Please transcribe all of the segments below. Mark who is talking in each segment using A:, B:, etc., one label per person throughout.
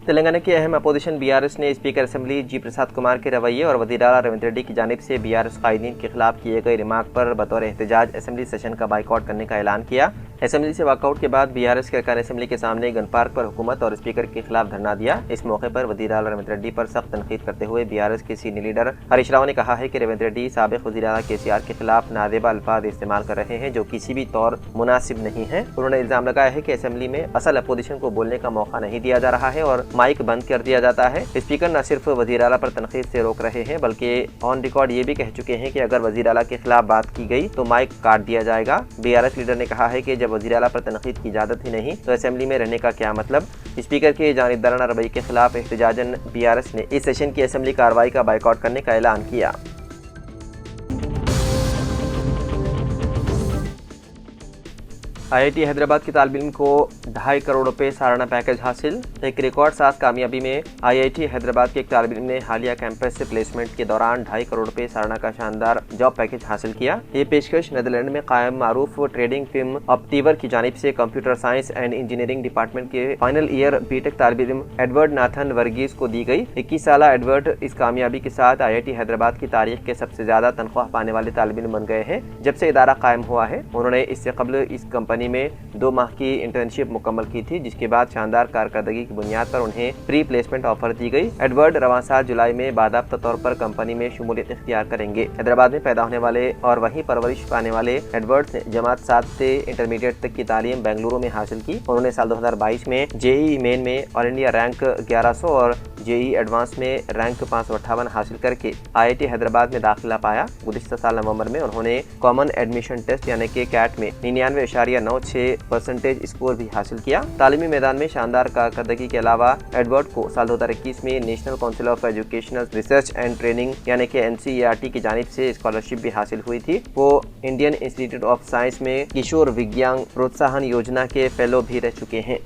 A: तेलंगाना की अहम opposition BRS ने स्पीकर असेंबली जी प्रसाद कुमार के रवैये और वज़ीर आला रविंद्र रेड्डी की जानिब से बीआरएस कायदीन के खिलाफ किए गए रिमार्क पर बतौर एहतजाज असेंबली सेशन का बाइकआउट करने का ऐलान किया। असेंबली से वॉकआउट के बाद बीआरएस के अरकान असेंबली के सामने गन पार्क पर हुकूमत और स्पीकर के खिलाफ धरना दिया। इस मौके पर वज़ीर आला रविंद्र रेड्डी पर सख्त तनकीद करते हुए बीआरएस के सीनियर लीडर हरीश राव ने कहा है कि रविंद्र रेड्डी साबिक वज़ीर आला केसीआर के खिलाफ नादेबा अल्फाज इस्तेमाल कर रहे हैं जो किसी भी तौर मुनासिब नहीं है। उन्होंने इल्जाम लगाया है कि असेंबली में असल अपोजिशन को बोलने का मौका नहीं दिया जा रहा है और माइक बंद कर दिया जाता है। स्पीकर न सिर्फ वज़ीर आला पर तनकीद से रोक रहे हैं बल्कि ऑन रिकॉर्ड ये भी कह चुके हैं कि अगर वज़ीर आला के खिलाफ बात की गई तो माइक काट दिया जाएगा। बीआरएस लीडर ने कहा है कि जब वज़ीर आला पर तनकीद की इजाज़त ही नहीं तो असेंबली में रहने का क्या मतलब। स्पीकर के जानिबदाराना रवैये के खिलाफ एहतजाजन बीआरएस ने इस सेशन की असेंबली कार्रवाई का बाइकआउट करने का ऐलान किया। आईआईटी हैदराबाद की तालिब इल्म को 2.5 करोड़ रुपए सालाना पैकेज हासिल। एक रिकॉर्ड साज कामयाबी में आईआईटी हैदराबाद के एक तालिब इल्म ने हालिया कैंपस से प्लेसमेंट के दौरान 2.5 करोड़ रुपए सालाना का शानदार जॉब पैकेज हासिल किया। ये पेशकश नीदरलैंड में कायम मारूफ ट्रेडिंग फर्म ऑप्टिवर की जानिब से computer science and engineering department के फाइनल ईयर बीटेक तालिब इल्म एडवर्ड नाथन वर्गीस को दी गई। 21 साला एडवर्ड इस कामयाबी के साथ आईआईटी हैदराबाद की तारीख के सबसे ज्यादा तनख्वाह पाने वाले तालिब इल्म बन गए हैं जब से इदारा कायम हुआ है। उन्होंने इससे कबल इस कंपनी में 2 माह की इंटर्नशिप मुकम्मल की थी जिसके बाद शानदार कारकर्दगी की बुनियाद पर उन्हें प्री प्लेसमेंट ऑफर दी गई। एडवर्ड रवां साल जुलाई में बादाब्ता तौर पर कंपनी में शमूलियत इख्तियार करेंगे। हैदराबाद में पैदा होने वाले और वहीं परवरिश पाने वाले एडवर्ड ने जमात 7 से इंटरमीडिएट तक की तालीम बेंगलुरु में हासिल की। उन्होंने साल 2022 में जेईई मेन में ऑल इंडिया रैंक 1100 और जेईई एडवांस में रैंक 558 हासिल करके आईआईटी हैदराबाद में दाखिला पाया। गुज़िश्ता साल नवंबर में उन्होंने कॉमन एडमिशन टेस्ट यानी कि कैट में 99.96% स्कोर भी हासिल किया। तालीमी मैदान में शानदार कारकर्दगी के अलावा एडवर्ड को साल 2021 में national council of educational research and training यानी कि NCERT की जानिब से स्कॉलरशिप भी हासिल हुई थी। वो इंडियन इंस्टीट्यूट ऑफ साइंस में किशोर विज्ञान प्रोत्साहन योजना के फेलो भी रह चुके हैं।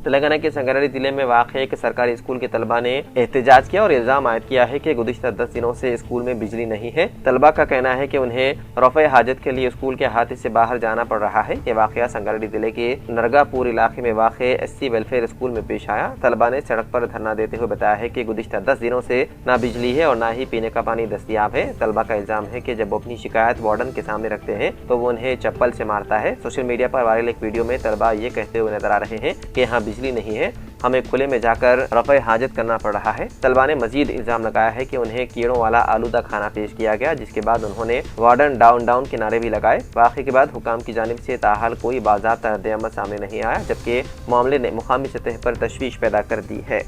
A: तेलंगाना के संगारेड्डी जिले में वाक़े एक सरकारी स्कूल के तलबा ने एहतजाज किया और इल्ज़ाम आयद किया है कि गुज़िश्ता 10 दिनों से स्कूल में बिजली नहीं है। तलबा का कहना है कि उन्हें रफ़े हाजत के लिए स्कूल के अहाते से बाहर जाना पड़ रहा है। ये वाक़या संगारेड्डी जिले के नरगापुर इलाके में वाक़े SC वेलफेयर स्कूल में पेश आया। तलबा ने सड़क पर धरना देते हुए बताया है कि गुज़िश्ता 10 दिनों से ना बिजली है और ना ही पीने का पानी दस्तियाब है। तलबा का इल्ज़ाम है कि जब वो अपनी शिकायत वार्डन के सामने रखते हैं तो वो उन्हें चप्पल से मारता है। सोशल मीडिया पर वायरल एक वीडियो में तलबा ये कहते हुए नजर आ रहे हैं कि यहाँ बिजली नहीं है, हमें खुले में जाकर रफ़े हाजत करना पड़ रहा है। तलबा ने मजीद इल्ज़ाम लगाया है कि उन्हें कीड़ों वाला आलूदा खाना पेश किया गया जिसके बाद उन्होंने वार्डन डाउन डाउन के नारे भी लगाए। वाक़े के बाद हुकाम की जानिब से ताहाल कोई बाज़ाब्ता रद्द-ए-अमल सामने नहीं आया जबकि मामले ने मुकामी सतह पर तशवीश पैदा कर दी है।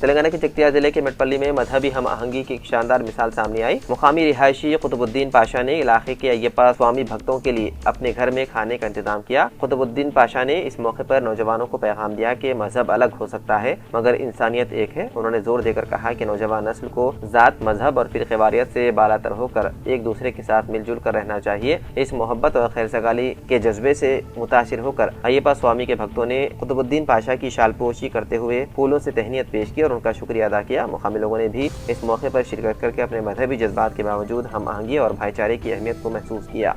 A: तेलंगाना के चकतिया जिले के मेटपल्ली में मजहबी हम आहंगी की एक शानदार मिसाल सामने आई। मुकामी रिहायशी कुतुबुद्दीन पाशा ने इलाके के अय्यप्पा स्वामी भक्तों के लिए अपने घर में खाने का इंतजाम किया। कुतुबुद्दीन पाशा ने इस मौके पर नौजवानों को पैगाम दिया कि मजहब अलग हो सकता है मगर इंसानियत एक है। उन्होंने जोर देकर कहा कि नौजवान नस्ल को जात, मजहब और फिरक़ेवारियत से बालातर होकर एक दूसरे के साथ मिलजुल कर रहना चाहिए। इस मोहब्बत और खैरसगाली के जज्बे से मुतासिर होकर अय्यप्पा स्वामी के भक्तों ने कुतुबुद्दीन पाशा की शालपोशी करते हुए फूलों से तहनीत पेश की और उनका शुक्रिया अदा किया। मुकामी लोगों ने भी इस मौके पर शिरकत करके अपने मजहबी जज्बात के बावजूद हम आहंगी और भाईचारे की अहमियत को महसूस किया।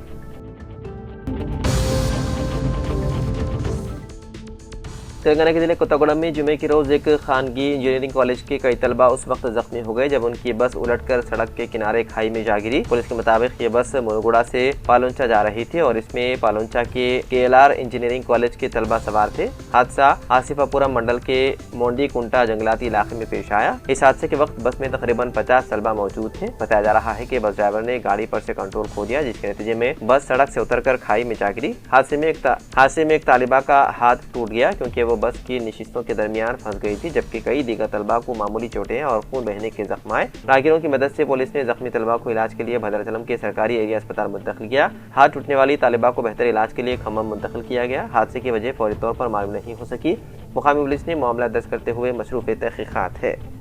A: तेलंगाना के जिले कोत्तागुडम में जुमे की रोज एक खानगी इंजीनियरिंग कॉलेज के कई तलबा उस वक्त जख्मी हो गए जब उनकी बस उलटकर सड़क के किनारे खाई में जा गिरी। पुलिस के मुताबिक ये बस मुरगुड़ा से पालोंचा जा रही थी और इसमें पालोंचा के KLR इंजीनियरिंग कॉलेज के तलबा सवार थे। हादसा आसिफापुरम मंडल के मोंडी कुंटा जंगलाती इलाके में पेश आया। इस हादसे के वक्त बस में तकरीबन 50 तलबा मौजूद थे। बताया जा रहा है कि बस ड्राइवर ने गाड़ी पर से कंट्रोल खो दिया जिसके नतीजे में बस सड़क से उतरकर खाई में जा गिरी। हादसे में एक तालिबा का हाथ टूट गया क्योंकि वो बस की निशिस्तों के दरमियान फंस गई थी जबकि कई दीगर तलबा को मामूली चोटें और खून बहने के जख्म आए। राहगीरों की मदद से पुलिस ने जख्मी तलबा को इलाज के लिए भद्राचलम के सरकारी एरिया अस्पताल मुंतकिल किया। हाथ टूटने वाली तालिबा को बेहतर इलाज के लिए खम्मम मुंतकिल किया गया। हादसे की वजह फौरी तौर पर मालूम नहीं हो सकी। मुकामी पुलिस ने मामला दर्ज करते हुए मसरूफ़ तहक़ीक़ात है।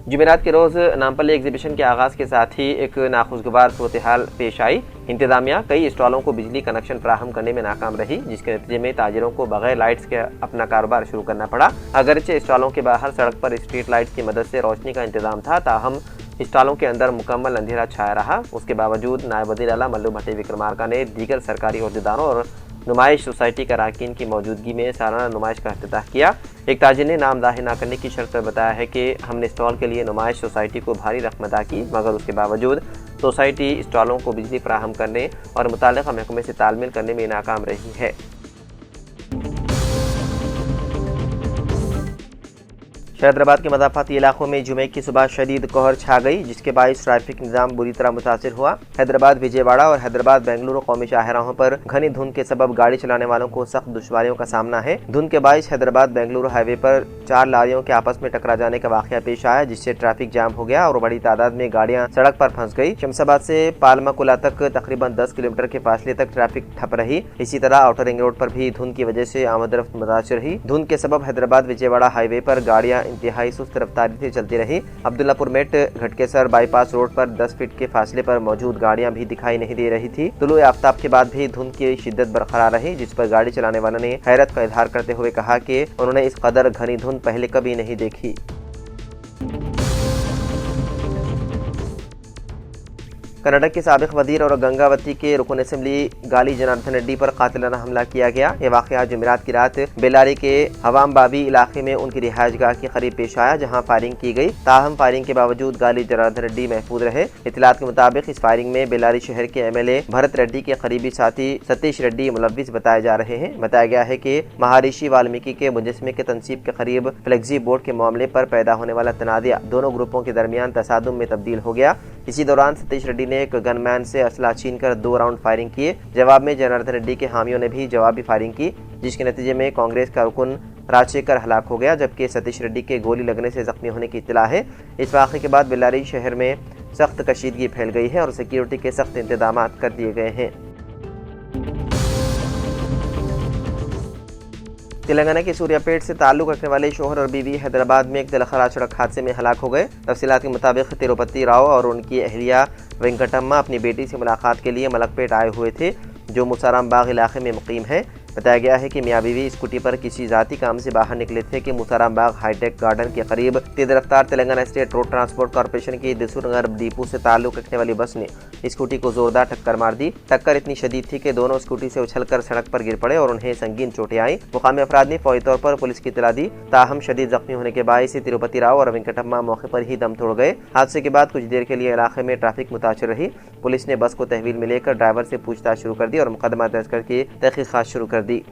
A: जुमेरात के रोज़ नामपल्ली एग्जीबिशन के आगाज़ के साथ ही एक नाखुशगवार सूरत हाल पेश आई। इंतजामिया कई स्टॉलों को बिजली कनेक्शन फराहम करने में नाकाम रही, जिसके नतीजे में ताजिरों को बगैर लाइट्स के अपना कारोबार शुरू करना पड़ा। अगरचे स्टॉलों के बाहर सड़क पर स्ट्रीट लाइट्स की मदद से रोशनी का इंतजाम था, ताहम स्टॉलों के अंदर मुकम्मल अंधेरा छाया रहा। उसके बावजूद नायब वज़ीर आला मल्लू भट्टी विक्रमार्का ने दीगर सरकारी ओहदेदारों और नुमाइश सोसाइटी के अरकान की मौजूदगी में सालाना नुमाइश का इफ्तिताह किया। एक ताजिर ने नाम ज़ाहिर न करने की शर्त पर बताया है कि हमने स्टॉल के लिए नुमाइश सोसाइटी को भारी रकम अदा की, मगर उसके बावजूद सोसाइटी स्टॉलों को बिजली फराहम करने और मुताल्लिक़ा महकमे से तालमेल करने में नाकाम रही है। हैदराबाद के मज़ाफ़ाती इलाकों में जुमे की सुबह शदीद कोहर छा गई, जिसके बायस ट्रैफिक निज़ाम बुरी तरह मुतासिर हुआ। हैदराबाद विजयवाड़ा और हैदराबाद बेंगलुरु कौमी शाहराहों पर घनी धुंध के सबब गाड़ी चलाने वालों को सख्त दुश्वारियों का सामना है। धुंध के बायस हैदराबाद बेंगलुरु हाईवे पर 4 लारियों के आपस में टकरा जाने का वाक़या पेश आया, जिससे ट्रैफिक जाम हो गया और बड़ी तादाद में गाड़ियाँ सड़क पर फंस गई। शमशाबाद से पालमाकुला तक तकरीबन 10 किलोमीटर के फासले तक ट्रैफिक ठप रही। इसी तरह आउटर रिंग रोड पर भी धुंध की वजह से आमदरफ्त मुतासिर रही। धुंध के सबब हैदराबाद विजयवाड़ा हाईवे पर गाड़ियाँ इंतहाई सुस्त रफ्तारी से चलती रही। Abdullapurmet Ghatkesar bypass road पर 10 फीट के फासले पर मौजूद गाड़ियां भी दिखाई नहीं दे रही थी। तुलुए आफ्ताब के बाद भी धुंध की शिद्दत बरकरार रही, जिस पर गाड़ी चलाने वालों ने हैरत का इजहार करते हुए कहा कि उन्होंने इस कदर घनी धुंध पहले कभी नहीं देखी। कर्नाटक के साबिक वजीर और गंगावती के रुकन असेंबली गाली जनार्दन रेड्डी पर कातिलाना हमला किया गया। ये वाक़या जुमेरात की रात बेलारी के हवामबाबी इलाके में उनकी रिहायशगाह के करीब पेश आया, जहां फायरिंग की गई। ताहम फायरिंग के बावजूद गाली जनार्दन रेड्डी महफूज रहे। इत्तलात के मुताबिक इस फायरिंग में बेलारी शहर के MLA भरत रेड्डी के करीबी साथी सतीश रेड्डी मुलव्विस बताए जा रहे हैं। बताया गया है कि महर्षि वाल्मीकि के मुजस्मे के तनसीब के करीब फ्लेक्सी बोर्ड के मामले पर पैदा होने वाला तनाज़ा दोनों ग्रुपों के दरमियान तसादुम में तब्दील हो गया। इसी दौरान सतीश रेड्डी ने एक गनमैन से असला छीन कर 2 राउंड फायरिंग किए। जवाब में जनार्दन रेड्डी के हामियों ने भी जवाबी फायरिंग की, जिसके नतीजे में कांग्रेस का रुकन राजशेखर हलाक हो गया, जबकि सतीश रेड्डी के गोली लगने से जख्मी होने की इत्तला है। इस वाक़े के बाद बेल्लारी शहर में सख्त कशीदगी फैल गई है और सिक्योरिटी के सख्त इंतजाम कर दिए गए हैं। तेलंगाना के सूर्यापेट से ताल्लुक़ रखने वाले शोहर और बीवी हैदराबाद में एक दिलखराज सड़क हादसे में हलाक हो गए। तफसीलात के मुताबिक तिरुपति राव और उनकी अहलिया वेंकटम्मा अपनी बेटी से मुलाकात के लिए मलकपेट आए हुए थे, जो मुसाराम बाग इलाके में मुकीम है। बताया गया है कि मियाँ बीवी स्कूटी पर किसी ज़ाती काम से बाहर निकले थे कि मुसाराम बाग हाईटेक गार्डन के करीब तेज रफ्तार Telangana state road transport corporation की दिसूर नगर डिपो से ताल्लुक़ रखने वाली बस ने स्कूटी को जोरदार टक्कर मार दी। टक्कर इतनी शदीद थी कि दोनों स्कूटी से उछलकर सड़क पर गिर पड़े और उन्हें संगीन चोटें आई। मुकामी अफराद ने फौरी तौर पर पुलिस की इत्तला दी। ताहम शदीद जख्मी होने के बायस तिरुपति राव और वेंकटम्मा मौके पर ही दम तोड़ गए। हादसे के बाद कुछ देर के लिए इलाके में ट्रैफिक मुतासिर रही। पुलिस ने बस को तहवील में लेकर ड्राइवर से पूछताछ शुरू कर दी और मुकदमा दर्ज करके तहकीकात शुरू कर दी।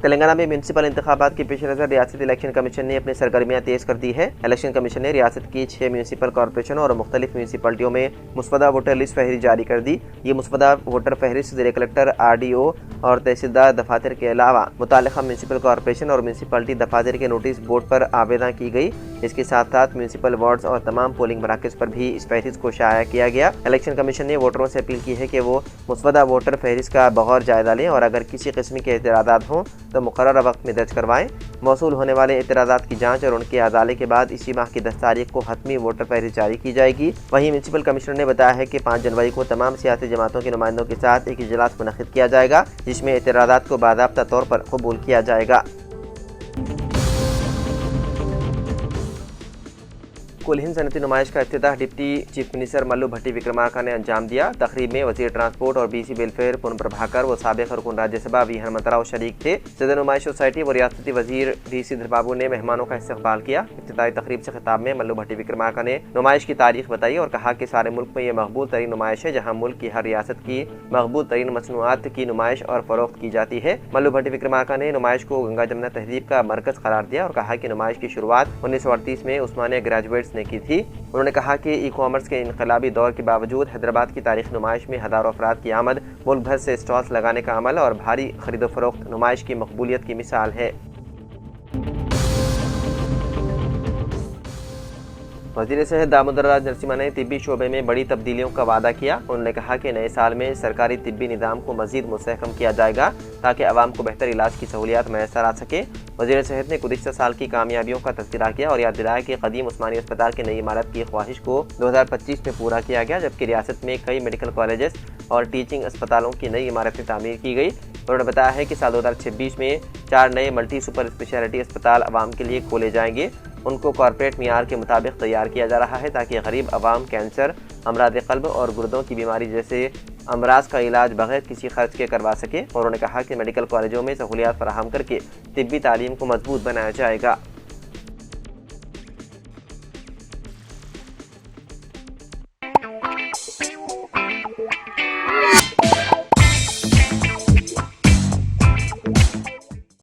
A: तेलंगाना में म्यूनसिपल इंतखाबात के पेश नज़र रियासती इलेक्शन कमीशन ने अपनी सरगर्मियां तेज कर दी है। इलेक्शन कमीशन ने रियासत की 6 म्यूनसिपल कॉर्पोरेशनों और मुख्तलिफ म्यूनसिपलिटियों में मुस्वदा वोटर लिस्ट फहरिस्त जारी कर दी। ये मुस्वदा वोटर फहरिस्त ज़िले कलेक्टर RDO और तहसीलदार दफातर के अलावा मुताल्लिक़ा म्यूनसिपल कॉर्पोरेशन और म्यूनसिपलिटी दफातर के नोटिस बोर्ड पर आवेदन की गई। इसके साथ साथ म्यूनसिपल वार्ड्स और तमाम पोलिंग मराकज़ पर भी इस फहरिस्त को शाया किया गया। इलेक्शन कमीशन ने वोटरों से अपील की है कि वो मुस्वदा वोटर फहरिस्त का बगौर जायजा लें और अगर किसी किस्म के एतराज़ात हों तो मुकर्रर वक्त में दर्ज करवाएं। मौसूल होने वाले एतराज़ात की जांच और उनके अजाले के बाद इसी माह की 10 तारीख को हतमी वोटर फहरिस्त जारी की जाएगी। वहीं म्यूनसिपल कमिश्नर ने बताया है कि 5 जनवरी को तमाम सियासी जमातों के नुमाइंदों के साथ एक इजलास मुनक़िद किया जाएगा, जिसमें एतराज़ात को बाज़ाब्ता तौर पर कबूल किया जाएगा। कुल हिंद सनती नुमाइश का इफ्तिताह डिप्टी चीफ मिनिस्टर मल्लू भट्टी विक्रमार्का ने अंजाम दिया। तकरीब में वज़ीर ट्रांसपोर्ट और BC वेलफेयर पूर्ण प्रभाकर व साबिक़ रुकन राज्यसभा वी हनुमंतराव शरीक थे। सदर नुमाइश सोसाइटी व रियासती वज़ीर D श्रीधर बाबू ने मेहमानों का इस्तकबाल किया। इफ्तिताही तकरीब से खिताब में मल्लू भट्टी विक्रमार्का ने नुमाइश की तारीख बताई और कहा कि सारे मुल्क में यह मकबूल तरीन नुमाइश है, जहाँ मुल्क की हर रियासत की मकबूल तरीन मसनूआत की नुमाइश और फ़रोख्त की जाती है। मल्लू भट्टी विक्रमार्का ने नुमाइश को गंगा जमुना तहजीब का मरकज़ करार दिया और कहा कि नुमाइश की शुरुआत 1938 में उस्मानिया ग्रेजुएट्स ने की थी। उन्होंने कहा कि ई-कॉमर्स के इनकलाबी दौर के बावजूद हैदराबाद की तारीख नुमाइश में हज़ारों अफराद की आमद, मुल्क भर से स्टॉल्स लगाने का अमल और भारी खरीदो फरोख्त नुमाइश की मकबूलियत की मिसाल है। वज़ीर सेहत दामोदर राज नरसिम्हा ने तिब्बी शोबे में बड़ी तब्दीलियों का वादा किया। उन्होंने कहा कि नए साल में सरकारी तिब्बी निज़ाम को मज़ीद मुस्तहकम किया जाएगा ताकि आवाम को बेहतर इलाज की सहूलियात मैसर आ सके। वज़ीर सेहत ने गुज़िश्ता साल की कामयाबियों का तज़किरा किया और याद दिलाया कि कदीम उस्मानी अस्पताल की नई इमारत की ख्वाहिश को 2025 में पूरा किया गया, जबकि रियासत में कई मेडिकल कॉलेजेस और टीचिंग अस्पतालों की नई इमारतें तामीर की गई। उन्होंने बताया है कि साल 2026 में 4 नए मल्टी सुपर स्पेशलिटी अस्पताल आवाम के लिए खोले जाएंगे। उनको कॉरपोरेट मियार के मुताबिक तैयार किया जा रहा है ताकि गरीब आवाम कैंसर, अमराद क़ल्ब और गुर्दों की बीमारी जैसे अमराज का इलाज बगैर किसी खर्च के करवा सके। उन्होंने कहा कि मेडिकल कॉलेजों में सहूलियात फराहम करके तिब्बी तालीम को मजबूत बनाया जाएगा।